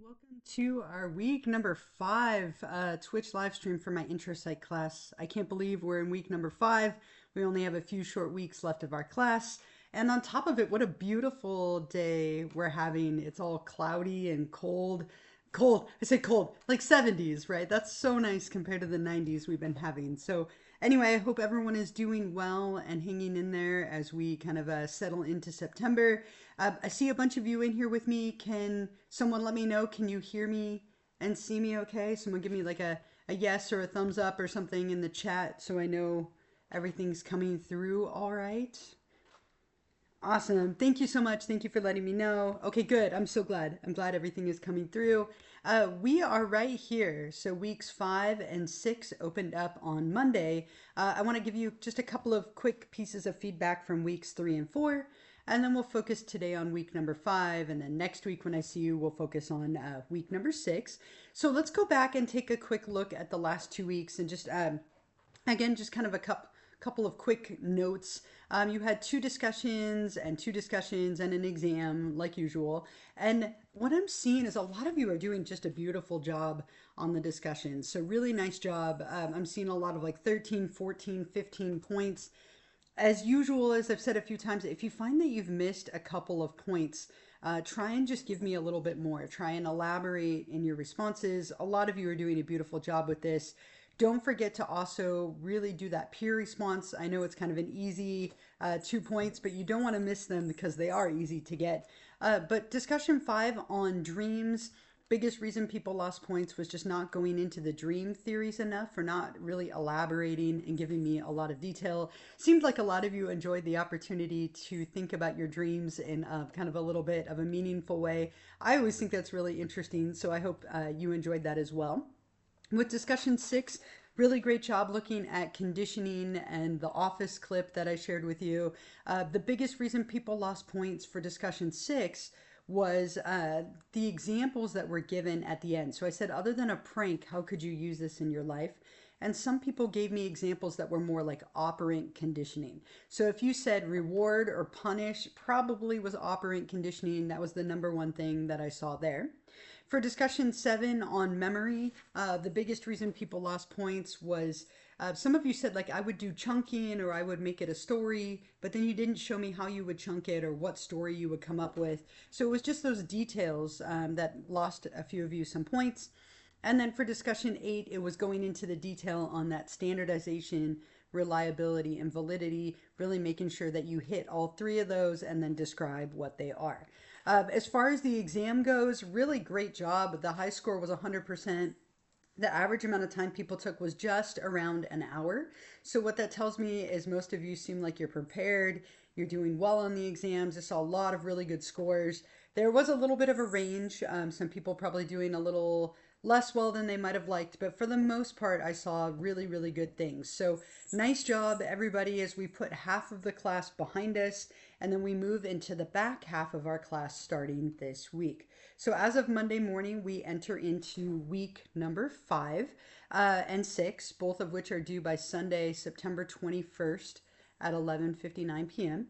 Welcome to our week number 5 Twitch live stream for my intro psych class. I can't believe we're in week number 5. We only have a few short weeks left of our class. And on top of it, what a beautiful day we're having. It's all cloudy and cold. Cold, I say cold, like 70s, right? That's so nice compared to the 90s we've been having. So anyway, I hope everyone is doing well and hanging in there as we kind of settle into September. I see a bunch of you in here with me. Can someone let me know? Can you hear me and see me okay? Someone give me like a yes or a thumbs up or something in the chat so I know everything's coming through all right. Awesome. Thank you so much. Thank you for letting me know. Okay, good. I'm so glad. I'm glad everything is coming through. We are right here. So weeks 5 and 6 opened up on Monday. I want to give you just a couple of quick pieces of feedback from weeks 3 and 4. And then we'll focus today on week number 5. And then next week when I see you, we'll focus on week number 6. So let's go back and take a quick look at the last 2 weeks and just, again, just kind of a couple of quick notes. You had two discussions and an exam like usual. And what I'm seeing is a lot of you are doing just a beautiful job on the discussions. So really nice job. I'm seeing a lot of like 13, 14, 15 points. As usual, as I've said a few times, if you find that you've missed a couple of points, try and just give me a little bit more. Try and elaborate in your responses. A lot of you are doing a beautiful job with this. Don't forget to also really do that peer response. I know it's kind of an easy 2 points, but you don't want to miss them because they are easy to get. But discussion 5 on dreams. Biggest reason people lost points was just not going into the dream theories enough or not really elaborating and giving me a lot of detail. Seemed like a lot of you enjoyed the opportunity to think about your dreams in kind of a little bit of a meaningful way. I always think that's really interesting, so I hope you enjoyed that as well. With discussion 6, really great job looking at conditioning and the office clip that I shared with you. The biggest reason people lost points for discussion 6 was the examples that were given at the end. So I said, other than a prank, how could you use this in your life? And some people gave me examples that were more like operant conditioning. So if you said reward or punish, probably was operant conditioning. That was the number one thing that I saw there. For discussion 7 on memory, the biggest reason people lost points was some of you said like I would do chunking or I would make it a story, but then you didn't show me how you would chunk it or what story you would come up with. So it was just those details that lost a few of you some points. And then for discussion 8, it was going into the detail on that standardization, reliability, and validity, really making sure that you hit all 3 of those and then describe what they are. As far as the exam goes, really great job. The high score was 100%. The average amount of time people took was just around an hour. So what that tells me is most of you seem like you're prepared. You're doing well on the exams. I saw a lot of really good scores. There was a little bit of a range. Some people probably doing a little less well than they might have liked, but for the most part, I saw really, really good things. So nice job, everybody, as we put half of the class behind us, and then we move into the back half of our class starting this week. So as of Monday morning, we enter into week number 5 and 6, both of which are due by Sunday, September 21st at 11:59 p.m.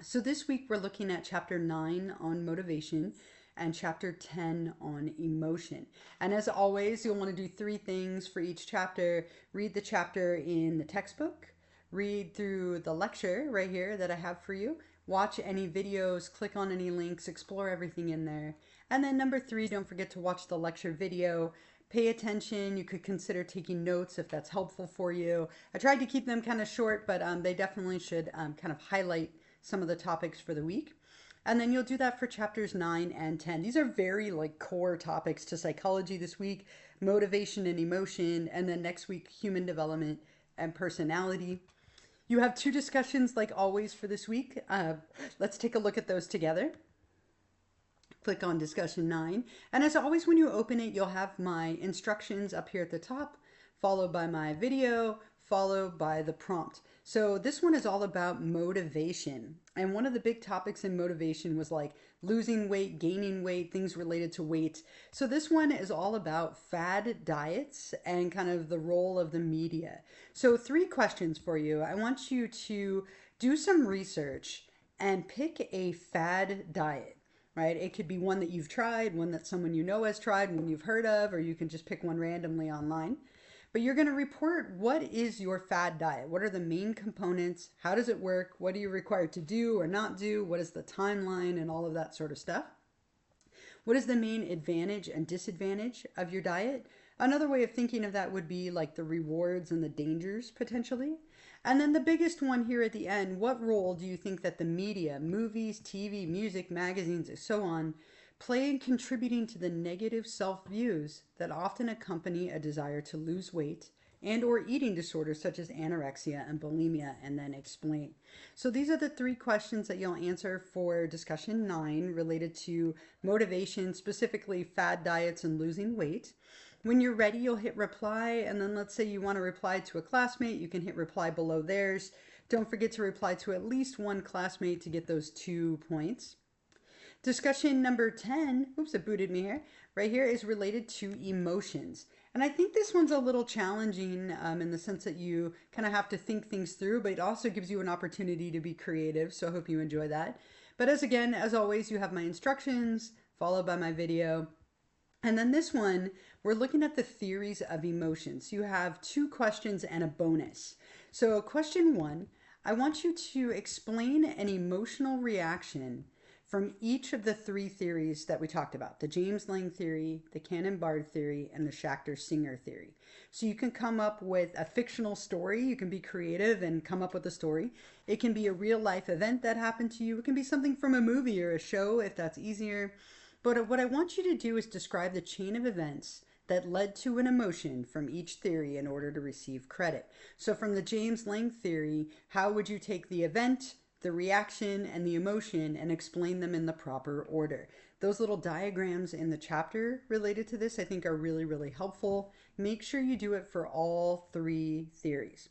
So this week we're looking at chapter 9 on motivation and chapter 10 on emotion. And as always, you'll want to do 3 things for each chapter. Read the chapter in the textbook, read through the lecture right here that I have for you, watch any videos, click on any links, explore everything in there. And then number 3, don't forget to watch the lecture video. Pay attention. You could consider taking notes if that's helpful for you. I tried to keep them kind of short, but they definitely should kind of highlight some of the topics for the week. And then you'll do that for chapters 9 and 10. These are very like core topics to psychology this week, motivation and emotion, and then next week, human development and personality. You have 2 discussions like always for this week. Let's take a look at those together. Click on discussion 9. And as always, when you open it, you'll have my instructions up here at the top, followed by my video, followed by the prompt. So this one is all about motivation. And one of the big topics in motivation was like losing weight, gaining weight, things related to weight. So this one is all about fad diets and kind of the role of the media. So 3 questions for you. I want you to do some research and pick a fad diet. right? It could be one that you've tried, one that someone you know has tried, one you've heard of, or you can just pick one randomly online. But you're going to report what is your fad diet? What are the main components? How does it work? What are you required to do or not do? What is the timeline and all of that sort of stuff? What is the main advantage and disadvantage of your diet? Another way of thinking of that would be like the rewards and the dangers potentially. And then the biggest one here at the end, what role do you think that the media, movies, TV, music, magazines, and so on, play in contributing to the negative self-views that often accompany a desire to lose weight and or eating disorders such as anorexia and bulimia, and then explain. So these are the 3 questions that you'll answer for discussion 9 related to motivation, specifically fad diets and losing weight. When you're ready, you'll hit reply, and then let's say you want to reply to a classmate, you can hit reply below theirs. Don't forget to reply to at least one classmate to get those 2 points. Discussion number 10, oops, it booted me here, right here is related to emotions. And I think this one's a little challenging in the sense that you kind of have to think things through, but it also gives you an opportunity to be creative. So I hope you enjoy that. But as always, you have my instructions followed by my video. And then this one, we're looking at the theories of emotions. You have 2 questions and a bonus. So question 1, I want you to explain an emotional reaction from each of the 3 theories that we talked about, the James Lange theory, the Cannon-Bard theory, and the Schachter-Singer theory. So you can come up with a fictional story. You can be creative and come up with a story. It can be a real life event that happened to you. It can be something from a movie or a show if that's easier. But what I want you to do is describe the chain of events that led to an emotion from each theory in order to receive credit. So from the James Lange theory, how would you take the event, the reaction, and the emotion and explain them in the proper order? Those little diagrams in the chapter related to this I think are really, really helpful. Make sure you do it for all 3 theories.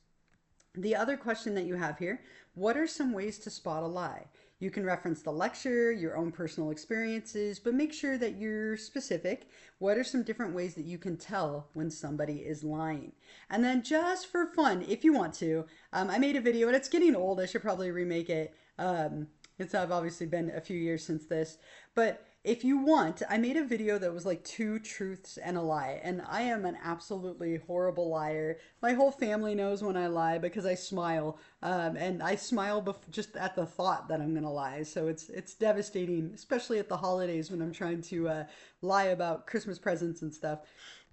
The other question that you have here, what are some ways to spot a lie? You can reference the lecture, your own personal experiences, but make sure that you're specific. What are some different ways that you can tell when somebody is lying? And then just for fun, if you want to, I made a video and it's getting old. I should probably remake it. It's obviously been a few years since this, but if you want, I made a video that was like 2 truths and a lie, and I am an absolutely horrible liar. My whole family knows when I lie because I smile, and I smile just at the thought that I'm gonna lie. So it's devastating, especially at the holidays when I'm trying to lie about Christmas presents and stuff.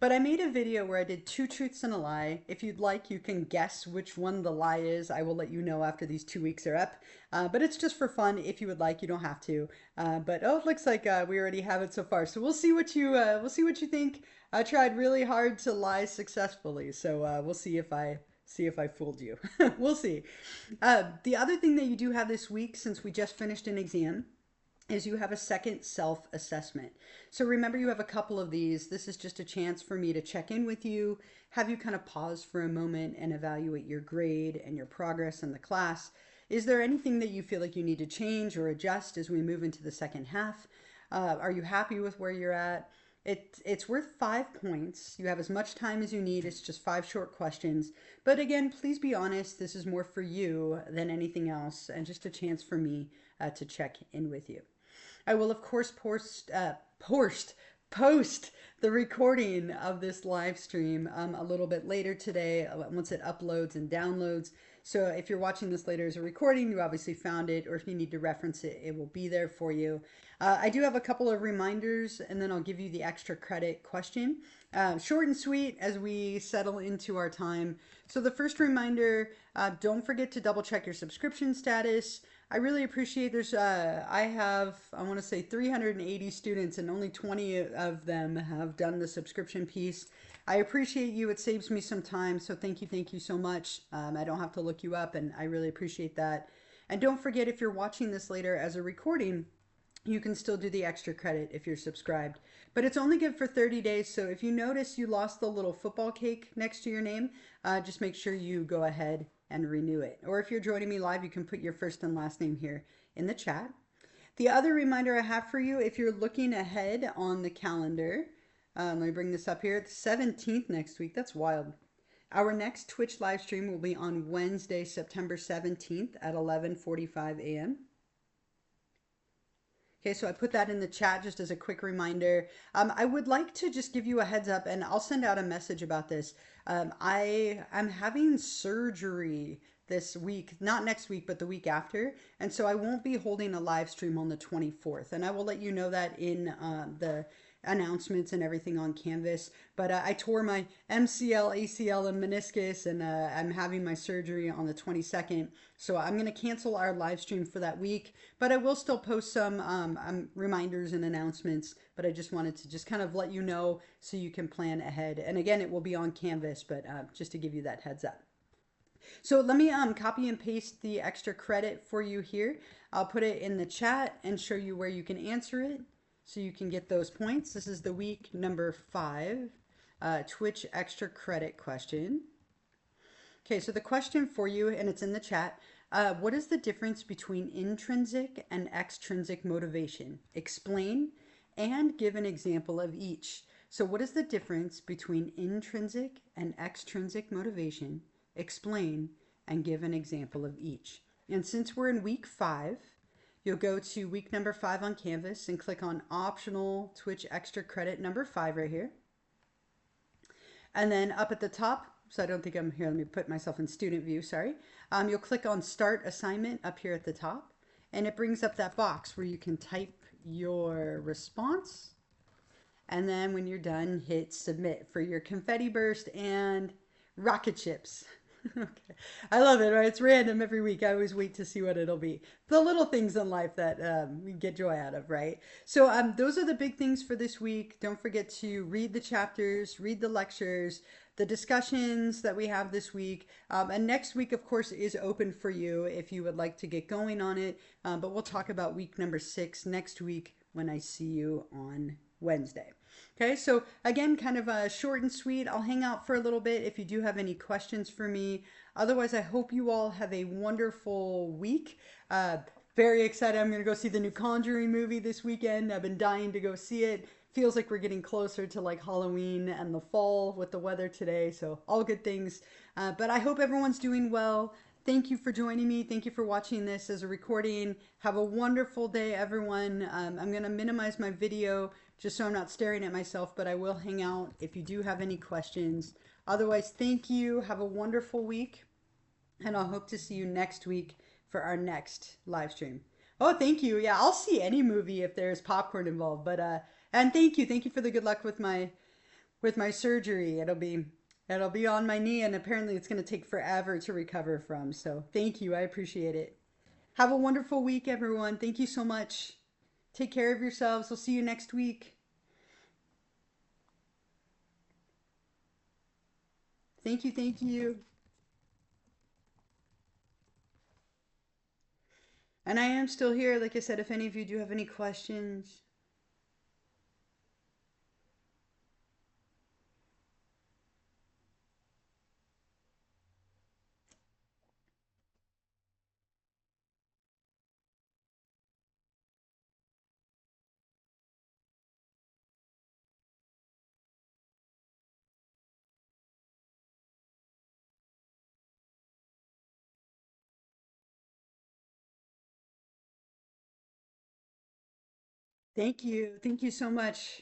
But I made a video where I did 2 truths and a lie. If you'd like, you can guess which one the lie is. I will let you know after these 2 weeks are up. But it's just for fun. If you would like, you don't have to. But it looks like we already have it so far. So we'll see what you think. I tried really hard to lie successfully. So we'll see if I fooled you. We'll see. The other thing that you do have this week, since we just finished an exam, is you have a second self-assessment. So remember, you have a couple of these. This is just a chance for me to check in with you, have you kind of pause for a moment and evaluate your grade and your progress in the class. Is there anything that you feel like you need to change or adjust as we move into the second half? Are you happy with where you're at? It's worth 5 points. You have as much time as you need. It's just 5 short questions. But again, please be honest. This is more for you than anything else, and just a chance for me to check in with you. I will, of course, post the recording of this live stream a little bit later today once it uploads and downloads. So if you're watching this later as a recording, you obviously found it, or if you need to reference it, it will be there for you. I do have a couple of reminders, and then I'll give you the extra credit question. Short and sweet as we settle into our time. So the first reminder, don't forget to double check your subscription status. I really appreciate I want to say 380 students, and only 20 of them have done the subscription piece. I appreciate you. It saves me some time. So thank you so much. I don't have to look you up, and I really appreciate that. And don't forget, if you're watching this later as a recording, you can still do the extra credit if you're subscribed. But it's only good for 30 days. So if you notice you lost the little football cake next to your name, just make sure you go ahead and renew it. Or if you're joining me live, you can put your first and last name here in the chat. The other reminder I have for you, if you're looking ahead on the calendar, let me bring this up here, the 17th next week. That's wild. Our next Twitch live stream will be on Wednesday, September 17th at 11:45 a.m. Okay, so I put that in the chat just as a quick reminder. I would like to just give you a heads up, and I'll send out a message about this. I am having surgery this week, not next week, but the week after, and so I won't be holding a live stream on the 24th, and I will let you know that in the announcements and everything on Canvas. But I tore my MCL, ACL, and meniscus, and I'm having my surgery on the 22nd. So I'm going to cancel our live stream for that week, but I will still post some reminders and announcements. But I just wanted to just kind of let you know so you can plan ahead. And again, it will be on Canvas, but just to give you that heads up. So let me copy and paste the extra credit for you here. I'll put it in the chat and show you where you can answer it so you can get those points. This is the week number 5 Twitch extra credit question. Okay, so the question for you, and it's in the chat. What is the difference between intrinsic and extrinsic motivation? Explain and give an example of each. So what is the difference between intrinsic and extrinsic motivation? Explain and give an example of each. And since we're in week 5, you'll go to week number 5 on Canvas and click on optional Twitch extra credit number 5 right here. And then up at the top, so I don't think I'm here, let me put myself in student view, sorry. You'll click on start assignment up here at the top, and it brings up that box where you can type your response. And then when you're done, hit submit for your confetti burst and rocket chips. Okay. I love it, right? It's random every week. I always wait to see what it'll be. The little things in life that we get joy out of, right? So those are the big things for this week. Don't forget to read the chapters, read the lectures, the discussions that we have this week. And next week, of course, is open for you if you would like to get going on it. But we'll talk about week number 6 next week when I see you on Wednesday. Okay, so again, kind of short and sweet. I'll hang out for a little bit if you do have any questions for me. Otherwise, I hope you all have a wonderful week. Very excited. I'm going to go see the new Conjuring movie this weekend. I've been dying to go see it. Feels like we're getting closer to like Halloween and the fall with the weather today. So all good things. But I hope everyone's doing well. Thank you for joining me. Thank you for watching this as a recording. Have a wonderful day, everyone. I'm going to minimize my video just so I'm not staring at myself, but I will hang out if you do have any questions. Otherwise, thank you. Have a wonderful week, and I'll hope to see you next week for our next live stream. Oh, thank you. Yeah, I'll see any movie if there's popcorn involved. But and thank you. Thank you for the good luck with my surgery. It'll be on my knee, and apparently it's going to take forever to recover from. So thank you. I appreciate it. Have a wonderful week, everyone. Thank you so much. Take care of yourselves. We'll see you next week. Thank you. Thank you. And I am still here. Like I said, if any of you do have any questions. Thank you. Thank you so much.